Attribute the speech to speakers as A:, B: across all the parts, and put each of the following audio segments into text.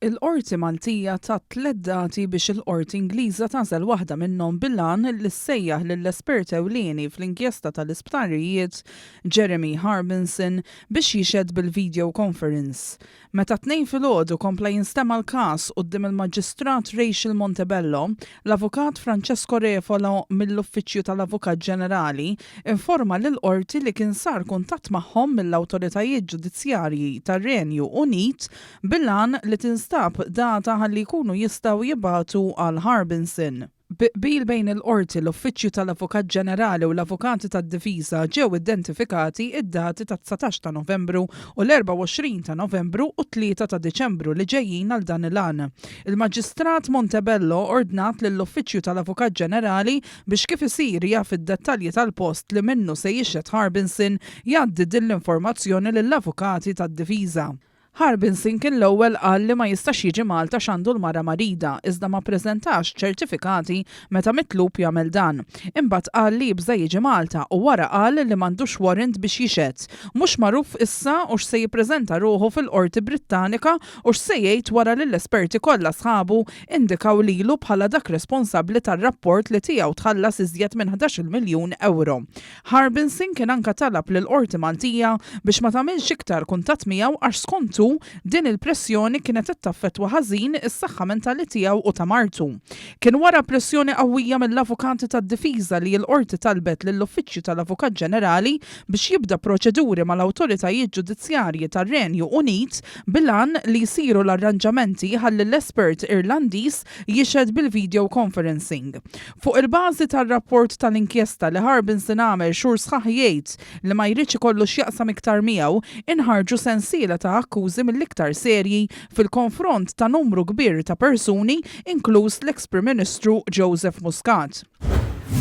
A: Il-Qorti Maltija tat 3 dati biex il-Qorti Ingliża tażel waħda minnhom bil-għan li ssejjaħ lill-espert ewlieni fl-inkjesta tal-isptarijiet Jeremy Harbinson biex jixhed bil-video conference. Meta 2 filgħodu kompla jinstema' l-każ quddiem il-Maġistrat Rachel Montebello, l-Avukat Francesco Refolo mill-Uffiċċju tal-Avukat Ġenerali informa lill-Qorti li kien sar kuntatt magħhom mill-awtoritajiet ġudizzjarji tar-Renju Unit bil-għan li tinstab data ħalli jkunu jistgħu jibgħatu għal Harbinson. Bil bejn il-Qorti, l-Uffiċċju tal-Avukat Ġenerali u l-Avukati tad-Difiża ġew identifikati id-dati ta' 19 ta' Novembru u l-24 ta' Novembru u 3 ta' Diċembru li ġejjin għal dan il-għan. Il-Maġistrat Montebello ordnat lill-Uffiċċju tal-Avukat Ġenerali biex kif isir jaf id-dettalji tal-post li minnu se jixhed Harbinson jgħaddi din l-informazzjoni lill-Avukati tad-Difiża. Harbinson kien l-ewwel qal li ma jistax jiġi Malta x'għandu l-mara marida iżda ma ppreżentax ċertifikati meta mitlub jagħmel dan. Imbagħad qal li jibża jiġi Malta u wara qal li m'għandux warrant biex jixhed. Mhux magħruf issa u x'se jippreżenta ruħu fil-Qorti Brittanika u x'se jgħid wara li l-esperti kollha sħabu indikaw lilu bħala dak responsabbli tar-rapport li tiegħu tħallas iżjed minn 11 miljun euro. Harbinson kien anke talab lill-Qorti Maltija biex ma tagħmilx iktar kuntatt miegħu għax skontu din il-pressjoni kienet ittaffettwa ħażin is-saħħa mentali tiegħu u ta' martu. Kien wara pressjoni qawwija mill-Avukati tad-Difiża li l-Qorti talbet lill-Uffiċċju tal-Avukat Ġenerali biex jibda proċeduri mal-awtoritajiet ġudizzjarji tar-Renju Unit bil-għan li jsiru l-arranġamenti ħalli l-espert Irlandiż jixhed bil-video conferencing. Fuq il-bażi tar-rapport tal-inkjesta li Harbinson għamel xhur sħaħ jgħid li ma jridx ikollu x'jaqsam iktar miegħu, inħarġu sensiela ta' akkużi mill-iktar serji fil-konfront ta' numru kbir ta' persuni, inkluż l-ex-Prim Ministru Joseph Muscat.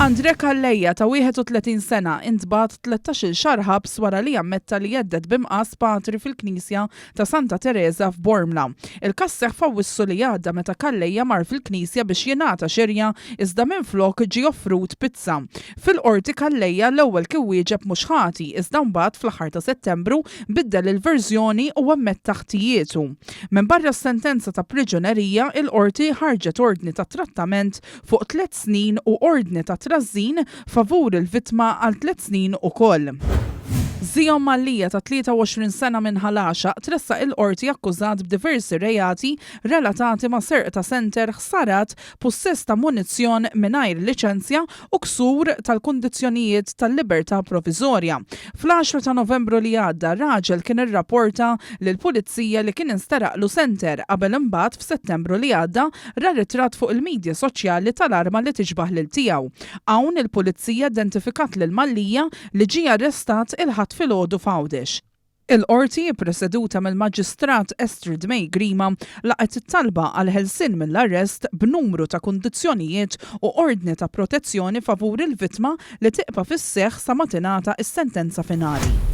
A: Andre Calleja ta' 31 sena intbat 13 xahar ħabs wara li ammetta li jeddet bimqas patri fil-Knisja ta' Santa Teresa f'Bormla. Il-każ seħħ f'Awwissu li għadda meta Calleja mar fil-Knisja biex jingħata xirja iżda minflok ġie offrut pizza. Fil-qorti Calleja l-ewwel kien wieġeb mhux ħati iżda mbagħad fl-aħħar ta' Settembru biddel il-verżjoni u ammetta ħtijietu. Minn barra s-sentenza ta' priġunerija, il-qorti ħarġet ordni ta' trattament fuq 3 snin u ordni ta' trażżin favur il-vittma għal 3 snin ukoll. Zio Mallija ta' 23 sena minn Ħalaxa tressaq il-qorti akkużat b'diversi reati relatati ma' serq ta' senter ħsarat, possess ta' munizzjon mingħajr liċenzja u ksur tal-kundizzjonijiet tal-libertà proviżorja. Fl-10 ta' Novembru li għadda raġel kien irrapporta lill-pulizija li kien instaraqlu senter qabel imbagħad f'Settembru li għadda ra ritratt fuq il-midja soċjali tal-arma li tiġbaħ lil tiegħu. Hawn il-pulizija identifikat lil Mallija li ġie arrestat il-ħadd filgħodu f'Għawdex. Il-qorti ppreseduta mill-Maġistrat Estrid May Grima laqgħet it-talba għal ħelsien mill-arrest b'numru ta' kundizzjonijiet u ordni ta' protezzjoni favur il-vittma li tibqa' fis-seħħ sa ma tingħata s-sentenza finali.